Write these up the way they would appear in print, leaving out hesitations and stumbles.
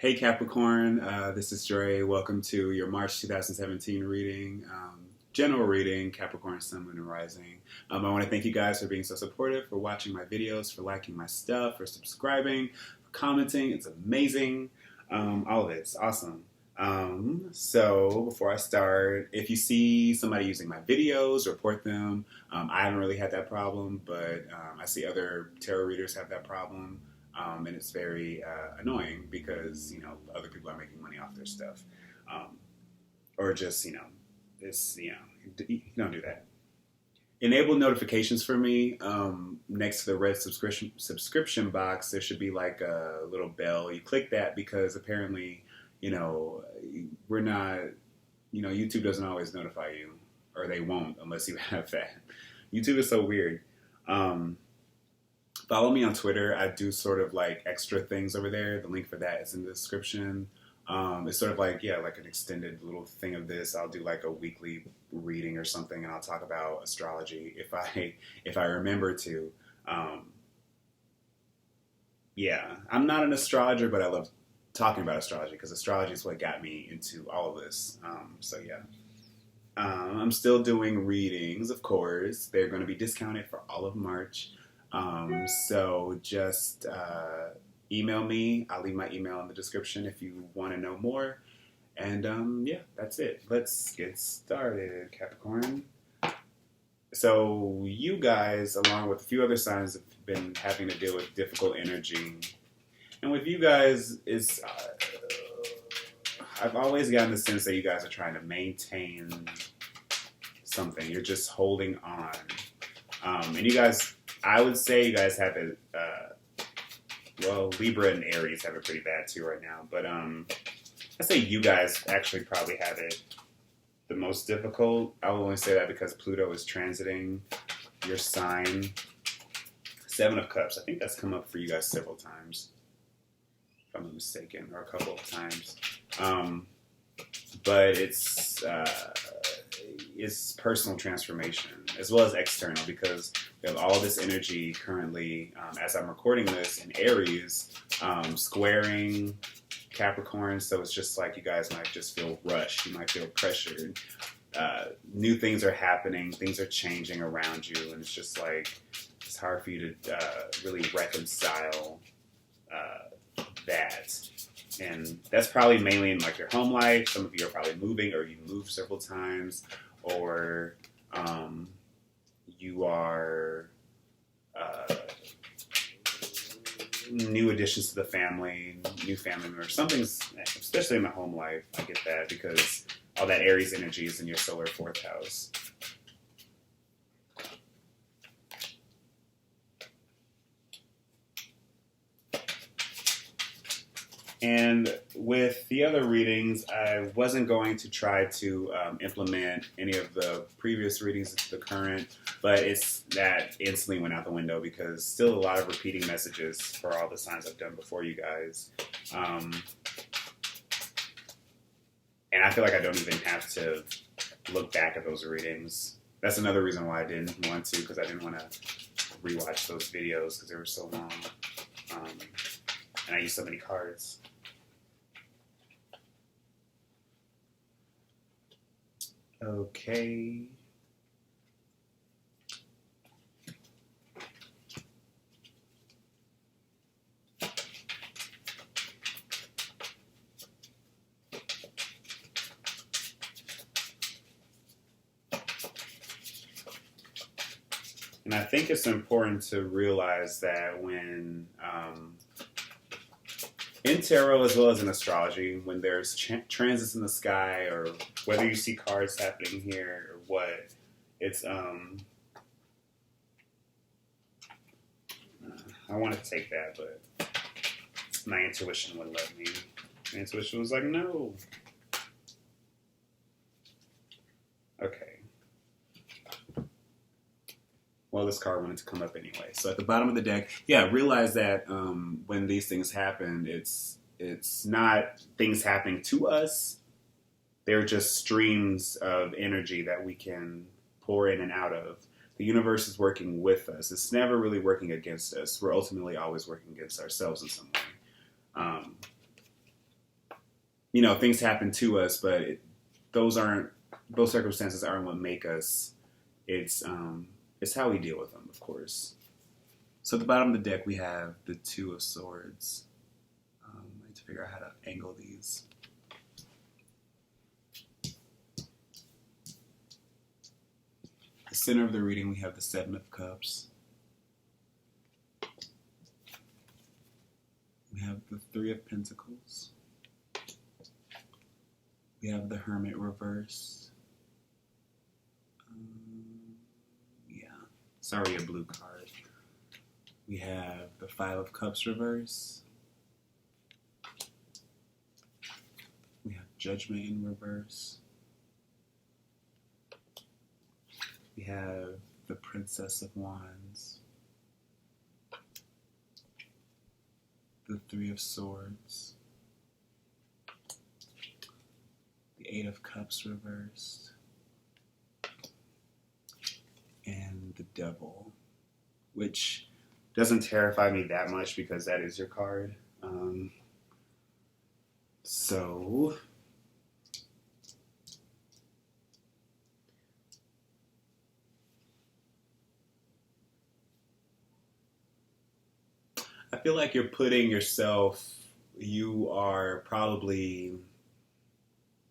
Hey Capricorn, this is Dre. Welcome to your March 2017 reading, general reading, Capricorn, Sun, Moon, and Rising. I want to thank you guys for being so supportive, for watching my videos, for liking my stuff, for subscribing, for commenting. It's amazing. All of it's awesome. So before I start, if you see somebody using my videos, report them. I haven't really had that problem, but I see other tarot readers have that problem. And it's very annoying because, other people are making money off their stuff. Or just, you don't do that. Enable notifications for me. Next to the red subscription box, there should be like a little bell. You click that because apparently, we're not, YouTube doesn't always notify you, or they won't unless you have that. YouTube is so weird. Follow me on Twitter. I do sort of like extra things over there. The link for that is in the description. It's sort of like an extended little thing of this. I'll do like a weekly reading or something, and I'll talk about astrology if I remember to. I'm not an astrologer, but I love talking about astrology because astrology is what got me into all of this. I'm still doing readings, of course. They're going to be discounted for all of March. So just email me. I'll leave my email in the description if you want to know more. And that's it. Let's get started, Capricorn. So you guys, along with a few other signs, have been having to deal with difficult energy. And with you guys, I've always gotten the sense that you guys are trying to maintain something. You're just holding on. And you guys, I would say you guys have it, Libra and Aries have it pretty bad too right now. But I say you guys actually probably have it the most difficult. I will only say that because Pluto is transiting your sign. 7 of Cups. I think that's come up for you guys several times, if I'm not mistaken, or a couple of times. But it's personal transformation as well as external, because we have all this energy currently, as I'm recording this, in Aries, squaring Capricorn. So it's just like you guys might just feel rushed. You might feel pressured. New things are happening. Things are changing around you. And it's just like, it's hard for you to really reconcile that. And that's probably mainly in like your home life. Some of you are probably moving, or you moved several times, or you are new additions to the family, new family members. Something's, especially in the home life, I get that because all that Aries energy is in your solar 4th house. And with the other readings, I wasn't going to try to implement any of the previous readings into the current, but it's that instantly went out the window because still a lot of repeating messages for all the signs I've done before you guys. And I feel like I don't even have to look back at those readings. That's another reason why I didn't want to, because I didn't want to rewatch those videos because they were so long. And I used so many cards. Okay. And I think it's important to realize that when, in tarot as well as in astrology, when there's transits in the sky, or whether you see cards happening here or what, it's, I wanted to take that, but my intuition wouldn't let me. My intuition was like, no. Okay. Well, this card wanted to come up anyway. So at the bottom of the deck, realize that when these things happen, it's not things happening to us. They're just streams of energy that we can pour in and out of. The universe is working with us. It's never really working against us. We're ultimately always working against ourselves in some way. things happen to us, but those circumstances aren't what make us. It's how we deal with them, of course. So at the bottom of the deck, we have the Two of Swords. I need to figure out how to angle these. The center of the reading, we have the Seven of Cups. We have the Three of Pentacles. We have the Hermit reverse. Yeah, it's already a blue card. We have the Five of Cups reverse. We have Judgment in reverse. We have the Princess of Wands. The Three of Swords. The Eight of Cups reversed. And the Devil, which doesn't terrify me that much because that is your card. So I feel like you're putting yourself, you are probably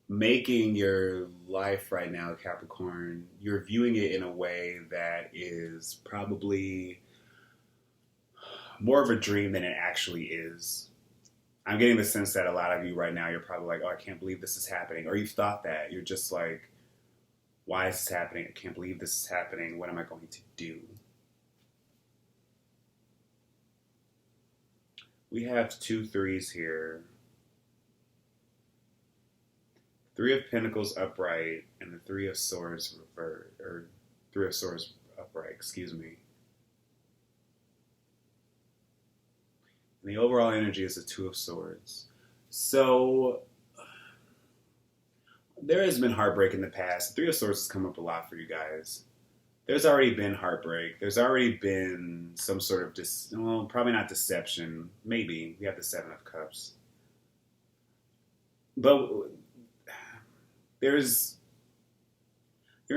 making your life right now, Capricorn, you're viewing it in a way that is probably more of a dream than it actually is. I'm getting the sense that a lot of you right now, you're probably like, oh, I can't believe this is happening. Or you've thought that. You're just like, why is this happening? I can't believe this is happening. What am I going to do? We have 2 threes here. Three of Pentacles upright and the Three of Swords reverse, or Three of Swords upright, excuse me. And the overall energy is the Two of Swords. So there has been heartbreak in the past. The Three of Swords has come up a lot for you guys. There's already been heartbreak. There's already been some sort of, probably not deception. Maybe. We have the Seven of Cups. But you're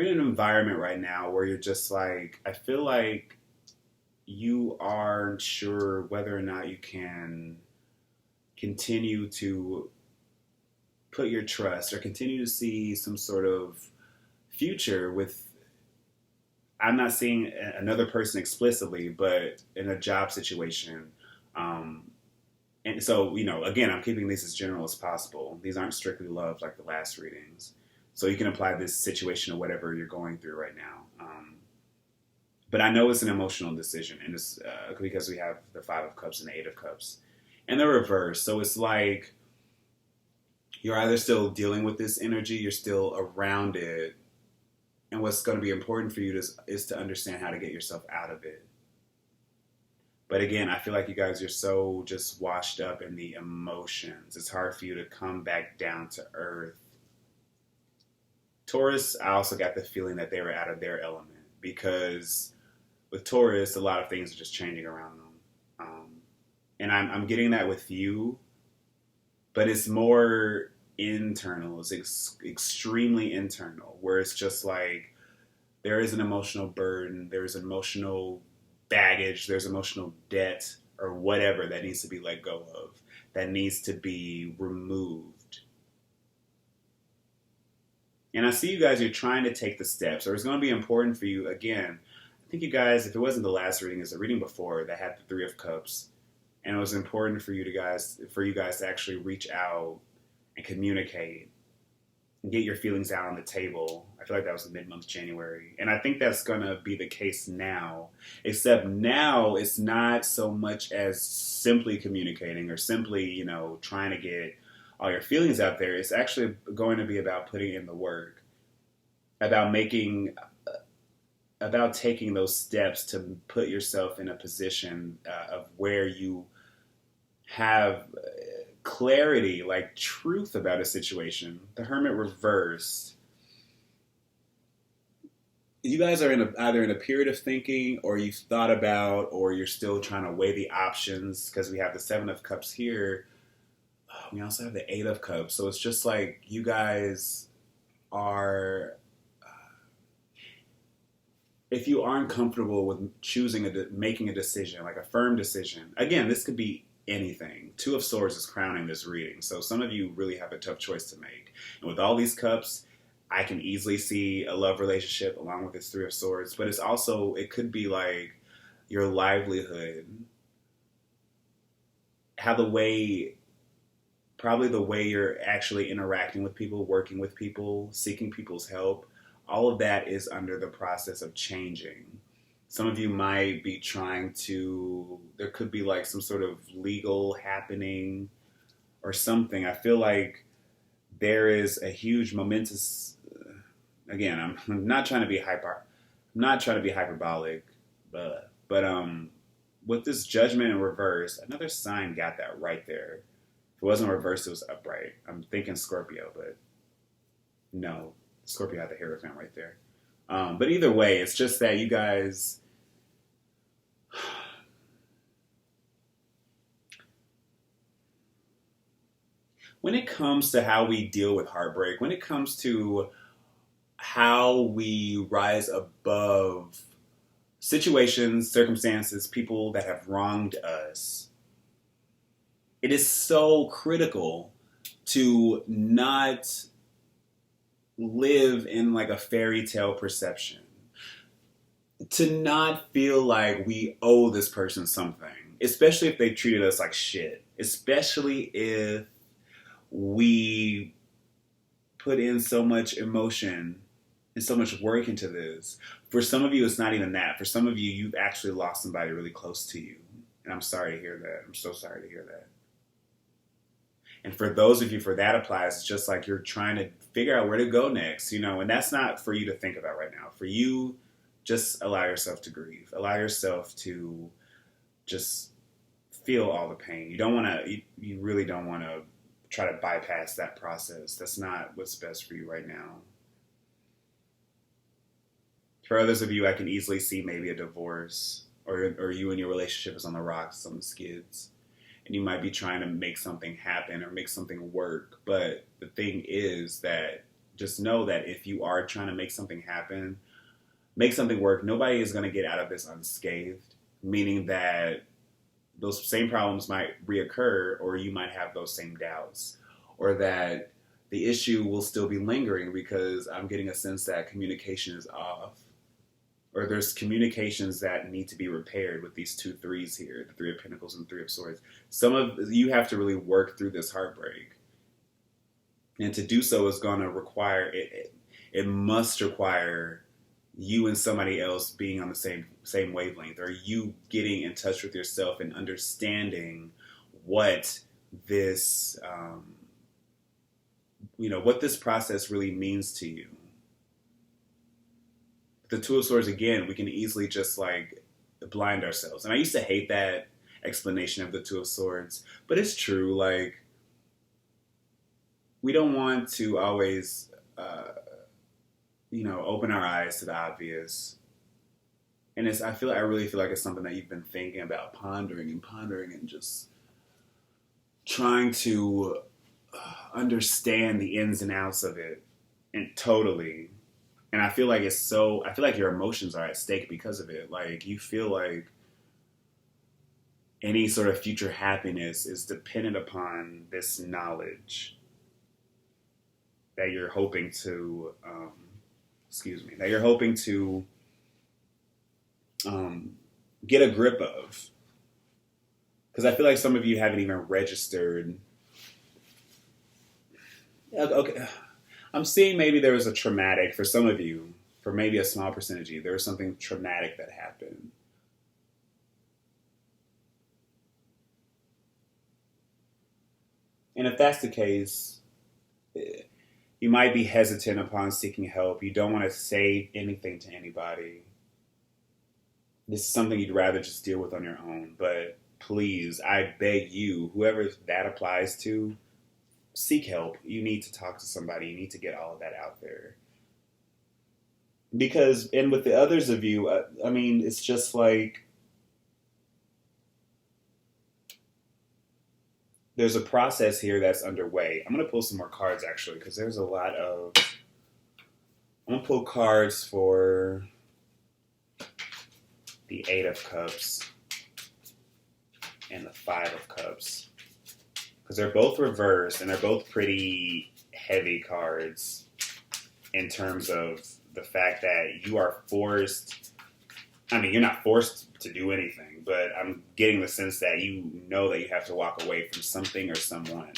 in an environment right now where you're just like, I feel like you aren't sure whether or not you can continue to put your trust or continue to see some sort of future with, I'm not seeing another person explicitly, but in a job situation. And so, again, I'm keeping these as general as possible. These aren't strictly love like the last readings. So you can apply this situation to whatever you're going through right now. But I know it's an emotional decision, and it's because we have the Five of Cups and the Eight of Cups. And the reverse. So it's like you're either still dealing with this energy, you're still around it, and what's going to be important for you is to understand how to get yourself out of it. But again, I feel like you guys are so just washed up in the emotions. It's hard for you to come back down to earth. Taurus, I also got the feeling that they were out of their element because with Taurus, a lot of things are just changing around them. And I'm getting that with you, but it's more internal. It's extremely internal, where it's just like there is an emotional burden, there's emotional baggage, there's emotional debt or whatever that needs to be let go of, that needs to be removed. And I see you guys, you're trying to take the steps, or it's going to be important for you. Again, I think you guys, if it wasn't the last reading, it's a reading before that had the Three of Cups, and it was important for you guys to actually reach out and communicate and get your feelings out on the table. I feel like that was mid-month January. And I think that's going to be the case now. Except now it's not so much as simply communicating or simply, trying to get all your feelings out there. It's actually going to be about putting in the work, about taking those steps to put yourself in a position of where you have clarity, like truth about a situation. The Hermit reversed. You guys are either in a period of thinking, or you've thought about, or you're still trying to weigh the options, because we have the Seven of Cups here. we also have the Eight of Cups. So it's just like you guys are, if you aren't comfortable with making a decision, like a firm decision, again, this could be anything. Two of Swords is crowning this reading. So some of you really have a tough choice to make. And with all these cups, I can easily see a love relationship along with this Three of Swords. But it's also, it could be like your livelihood, probably the way you're actually interacting with people, working with people, seeking people's help. All of that is under the process of changing. Some of you might be there could be like some sort of legal happening or something. I feel like there is a huge momentous, again, I'm not trying to be hyperbolic, but with this Judgment in reverse, another sign got that right there. If it wasn't reversed, it was upright. I'm thinking Scorpio, but no. Scorpio had the Hierophant right there. But either way, it's just that you guys, when it comes to how we deal with heartbreak, when it comes to how we rise above situations, circumstances, people that have wronged us, it is so critical to not live in like a fairy tale perception, to not feel like we owe this person something, especially if they treated us like shit, especially if we put in so much emotion and so much work into this. For some of you, it's not even that. For some of you, you've actually lost somebody really close to you. And I'm sorry to hear that. I'm so sorry to hear that. And for those of you, for that applies, it's just like you're trying to figure out where to go next, and that's not for you to think about right now. For you, just allow yourself to grieve. Allow yourself to just feel all the pain. You really don't want to try to bypass that process. That's not what's best for you right now. For others of you, I can easily see maybe a divorce, or you and your relationship is on the rocks, on the skids. And you might be trying to make something happen or make something work. But the thing is that just know that if you are trying to make something happen, make something work, nobody is going to get out of this unscathed. Meaning that those same problems might reoccur, or you might have those same doubts. Or that the issue will still be lingering because I'm getting a sense that communication is off. Or there's communications that need to be repaired with these 2 threes here, the Three of Pentacles and Three of Swords. Some of you have to really work through this heartbreak. And to do so is going to require, it must require you and somebody else being on the same wavelength, or you getting in touch with yourself and understanding what this, what this process really means to you. The Two of Swords, again, we can easily just like blind ourselves. And I used to hate that explanation of the Two of Swords, but it's true. Like, we don't want to always, open our eyes to the obvious. And I really feel like it's something that you've been thinking about, pondering and just trying to understand the ins and outs of it, and totally. And I feel like your emotions are at stake because of it. Like, you feel like any sort of future happiness is dependent upon this knowledge that you're hoping to, get a grip of. Because I feel like some of you haven't even registered. Okay. I'm seeing maybe there was a traumatic, for some of you, for maybe a small percentage of you, there was something traumatic that happened. And if that's the case, you might be hesitant upon seeking help. You don't want to say anything to anybody. This is something you'd rather just deal with on your own. But please, I beg you, whoever that applies to, seek help. You need to talk to somebody. You need to get all of that out there. Because, and with the others of you, it's just like, there's a process here that's underway. I'm going to pull some more cards actually, because there's a lot of. I'm going to pull cards for the Eight of Cups and the Five of Cups, because they're both reversed and they're both pretty heavy cards in terms of the fact that you are forced. I mean, you're not forced to do anything, but I'm getting the sense that you know that you have to walk away from something or someone.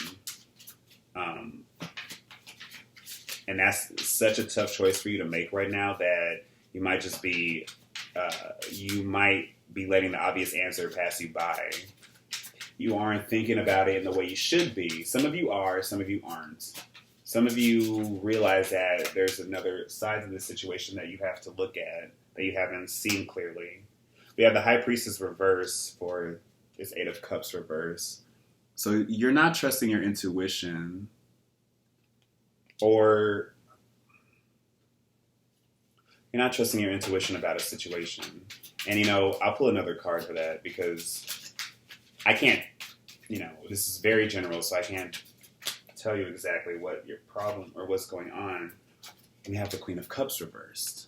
And that's such a tough choice for you to make right now that you might just be, you might be letting the obvious answer pass you by. You aren't thinking about it in the way you should be. Some of you are, some of you aren't. Some of you realize that there's another side to this situation that you have to look at that you haven't seen clearly. We have the High Priestess reverse for this Eight of Cups reverse. So you're not trusting your intuition, or you're not trusting your intuition about a situation. And, you know, I'll pull another card for that because I can't, you know, this is very general, so I can't tell you exactly what your problem or what's going on. And we have the Queen of Cups reversed.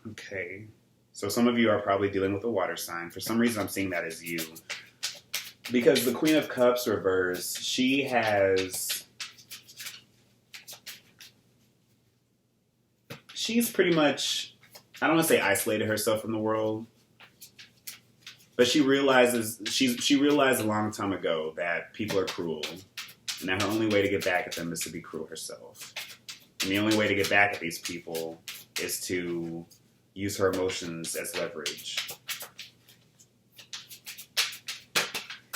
Okay. So some of you are probably dealing with a water sign. For some reason, I'm seeing that as you. Because the Queen of Cups reversed, she's pretty much, I don't want to say isolated herself from the world, but she realized a long time ago that people are cruel, and that her only way to get back at them is to be cruel herself. And the only way to get back at these people is to use her emotions as leverage.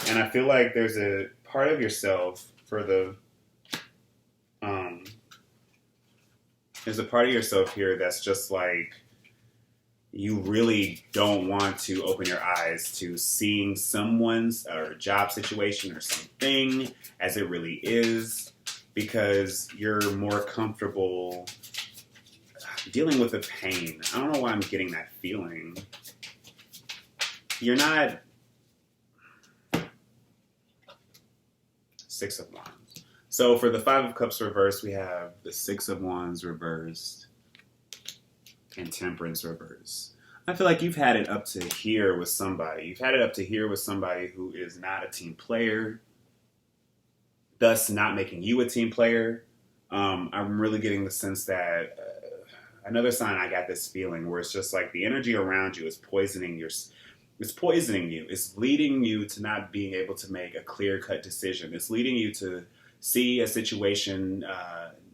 And I feel like there's a part of yourself there's a part of yourself here that's just like, you really don't want to open your eyes to seeing someone's or job situation or something as it really is, because you're more comfortable dealing with the pain. I don't know why I'm getting that feeling. You're not. Six of Wands. So for the Five of Cups reversed, we have the Six of Wands reversed and Temperance reversed. I feel like you've had it up to here with somebody. You've had it up to here with somebody who is not a team player, thus not making you a team player. I'm really getting the sense that another sign, I got this feeling where it's just like the energy around you is poisoning you. It's leading you to not being able to make a clear-cut decision. It's leading you to see a situation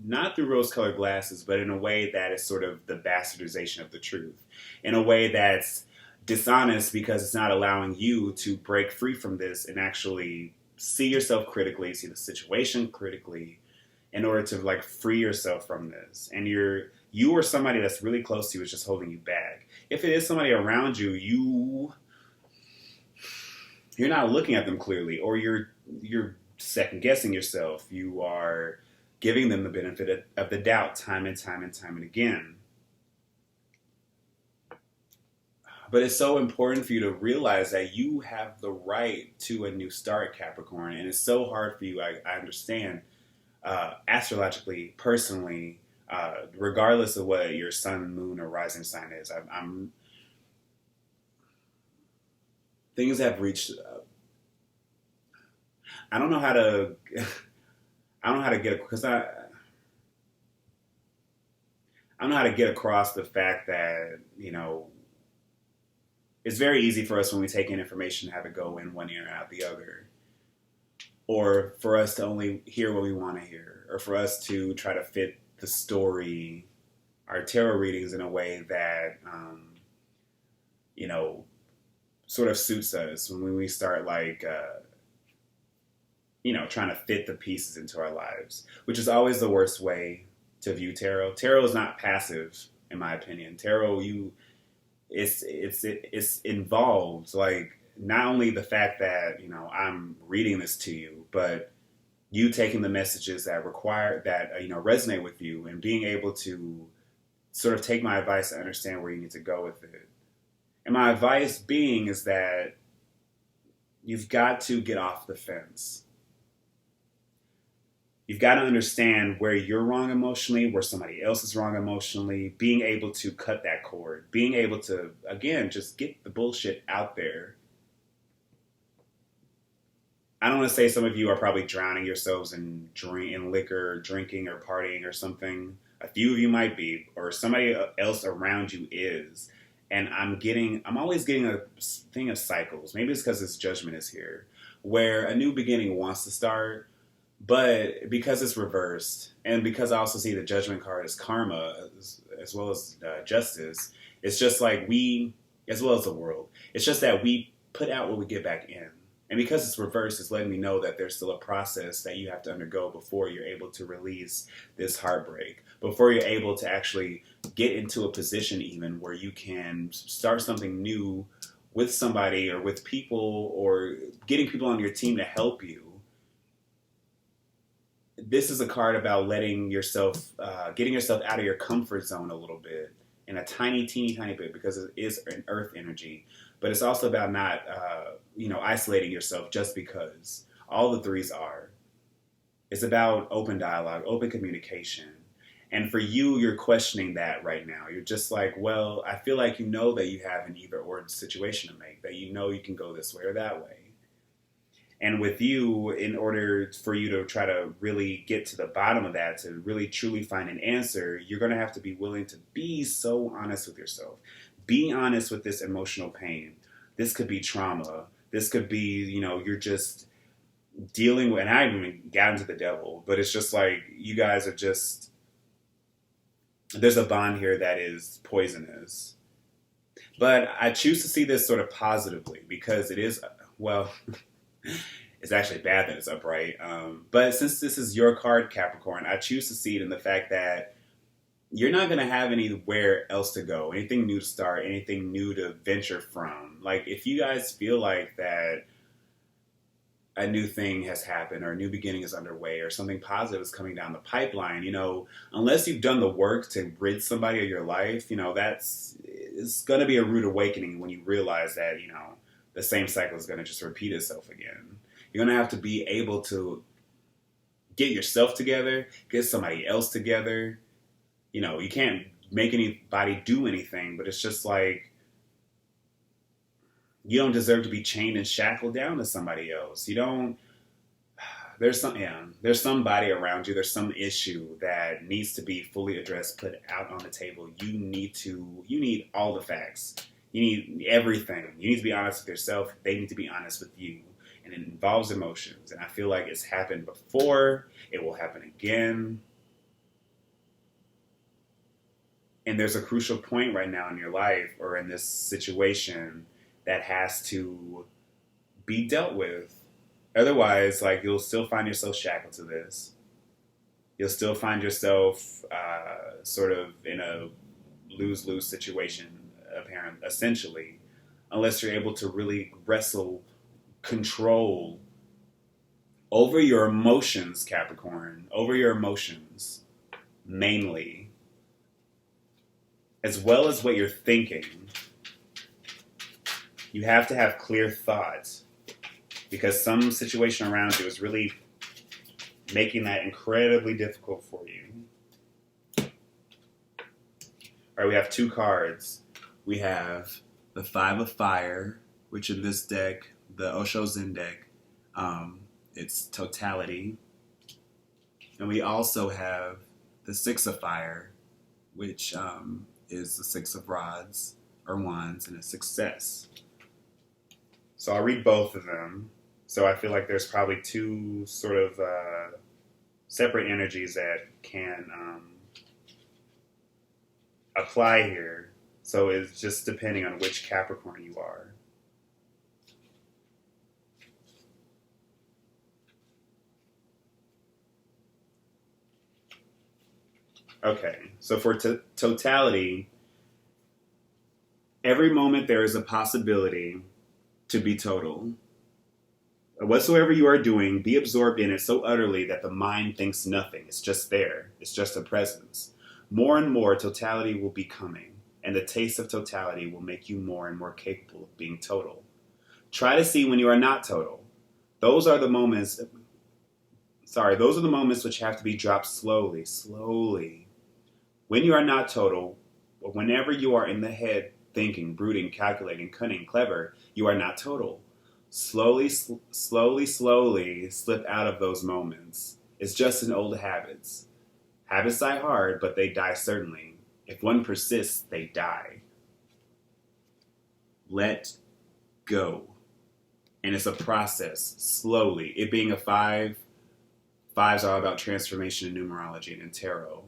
not through rose-colored glasses, but in a way that is sort of the bastardization of the truth. In a way that's dishonest because it's not allowing you to break free from this and actually see yourself critically, see the situation critically, in order to like free yourself from this. And you or somebody that's really close to you is just holding you back. If it is somebody around you, you're not looking at them clearly, or you're second guessing yourself. You are giving them the benefit of the doubt time and time and time and again. But it's so important for you to realize that you have the right to a new start, Capricorn. And it's so hard for you, I understand, astrologically, personally, regardless of what your sun, moon, or rising sign is. Things have reached. I don't know how to get because I don't know how to get across the fact that, you know, it's very easy for us when we take in information to have it go in one ear and out the other, or for us to only hear what we want to hear, or for us to try to fit the story, our tarot readings in a way that, you know, sort of suits us when we start like, you know, trying to fit the pieces into our lives, which is always the worst way to view tarot. Tarot is not passive, in my opinion. Tarot, it's involved, like, not only the fact that, you know, I'm reading this to you, but you taking the messages that you know, resonate with you and being able to sort of take my advice and understand where you need to go with it. And my advice being is that you've got to get off the fence. You've got to understand where you're wrong emotionally, where somebody else is wrong emotionally, being able to cut that cord, being able to, again, just get the bullshit out there. I don't want to say some of you are probably drowning yourselves in liquor, drinking, or partying or something. A few of you might be, or somebody else around you is. And I'm always getting a thing of cycles. Maybe it's because this judgment is here, where a new beginning wants to start, but because it's reversed, and because I also see the judgment card as karma, as well as justice, it's just like we, as well as the world, it's just that we put out what we get back in. And because it's reversed, it's letting me know that there's still a process that you have to undergo before you're able to release this heartbreak, before you're able to actually get into a position even where you can start something new with somebody or with people or getting people on your team to help you. This is a card about letting yourself, getting yourself out of your comfort zone a little bit, in a tiny bit, because it is an earth energy. But it's also about not, isolating yourself just because. All the threes are. It's about open dialogue, open communication. And for you, you're questioning that right now. You're just like, well, I feel like you know that you have an either or situation to make, that you know you can go this way or that way. And with you, in order for you to try to really get to the bottom of that, to really truly find an answer, you're going to have to be willing to be so honest with yourself. Be honest with this emotional pain. This could be trauma. This could be, you're just dealing with, and I haven't even gotten to the devil, but it's just like you guys are just, there's a bond here that is poisonous. But I choose to see this sort of positively because it is, well, it's actually bad that it's upright. But since this is your card, Capricorn, I choose to see it in the fact that you're not going to have anywhere else to go, anything new to start, anything new to venture from. Like, if you guys feel like that a new thing has happened or a new beginning is underway or something positive is coming down the pipeline, unless you've done the work to rid somebody of your life, it's going to be a rude awakening when you realize that, the same cycle is going to just repeat itself again. You're going to have to be able to get yourself together, get somebody else together. You can't make anybody do anything, but it's just like, you don't deserve to be chained and shackled down to somebody else. There's somebody around you, there's some issue that needs to be fully addressed, put out on the table. You need all the facts. You need everything. You need to be honest with yourself. They need to be honest with you. And it involves emotions. And I feel like it's happened before. It will happen again. And there's a crucial point right now in your life or in this situation that has to be dealt with. Otherwise, you'll still find yourself shackled to this. You'll still find yourself sort of in a lose-lose situation, essentially, unless you're able to really wrestle, control over your emotions, Capricorn, over your emotions, mainly, as well as what you're thinking. You have to have clear thoughts because some situation around you is really making that incredibly difficult for you. All right, we have two cards. We have the Five of Fire, which in this deck, the Osho Zen deck, it's totality. And we also have the Six of Fire, which is the Six of Rods or Wands, and it's success. So I'll read both of them. So I feel like there's probably two sort of separate energies that can apply here. So it's just depending on which Capricorn you are. Okay, so for totality, every moment there is a possibility to be total. Whatsoever you are doing, be absorbed in it so utterly that the mind thinks nothing. It's just there. It's just a presence. More and more, totality will be coming, and the taste of totality will make you more and more capable of being total. Try to see when you are not total. Those are the moments, those are the moments which have to be dropped slowly, slowly. When you are not total, or whenever you are in the head thinking, brooding, calculating, cunning, clever, you are not total. Slowly, slowly slip out of those moments. It's just an old habits. Habits die hard, but they die certainly. If one persists, they die. Let go. And it's a process, slowly. It being a 5, 5's all about transformation in numerology and in tarot.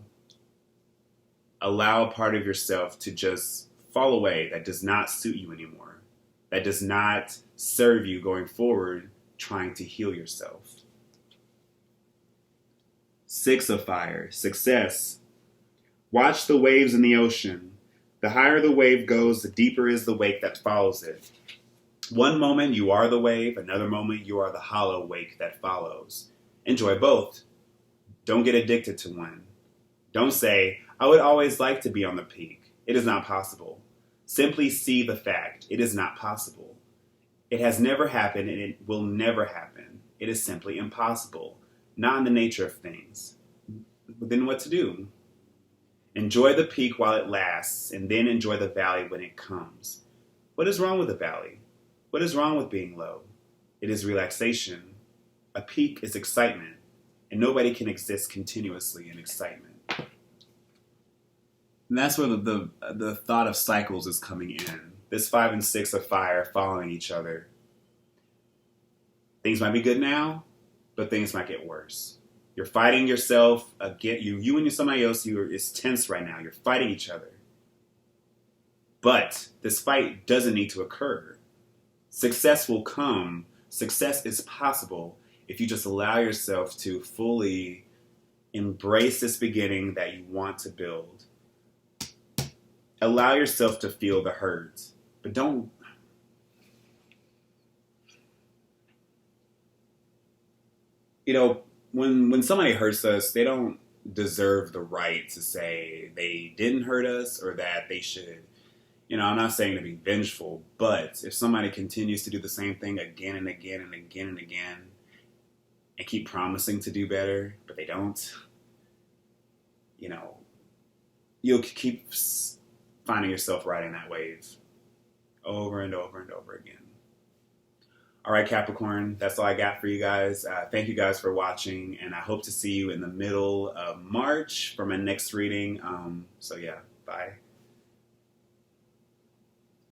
Allow a part of yourself to just fall away that does not suit you anymore, that does not serve you going forward, trying to heal yourself. 6 of fire, success. Watch the waves in the ocean. The higher the wave goes, the deeper is the wake that follows it. One moment you are the wave, another moment you are the hollow wake that follows. Enjoy both. Don't get addicted to one. Don't say, I would always like to be on the peak. It is not possible. Simply see the fact. It is not possible. It has never happened and it will never happen. It is simply impossible. Not in the nature of things. But then what to do? Enjoy the peak while it lasts and then enjoy the valley when it comes. What is wrong with the valley? What is wrong with being low? It is relaxation. A peak is excitement, and nobody can exist continuously in excitement. And that's where the thought of cycles is coming in. This 5 and 6 of fire following each other. Things might be good now, but things might get worse. You're fighting yourself again. You and somebody else. It's tense right now. You're fighting each other. But this fight doesn't need to occur. Success will come. Success is possible if you just allow yourself to fully embrace this beginning that you want to build. Allow yourself to feel the hurt, but don't. When somebody hurts us, they don't deserve the right to say they didn't hurt us or that they should. I'm not saying to be vengeful, but if somebody continues to do the same thing again and again and again and again and keep promising to do better, but they don't, you'll keep finding yourself riding that wave over and over and over again. All right, Capricorn, that's all I got for you guys. Thank you guys for watching, and I hope to see you in the middle of March for my next reading. So yeah, bye.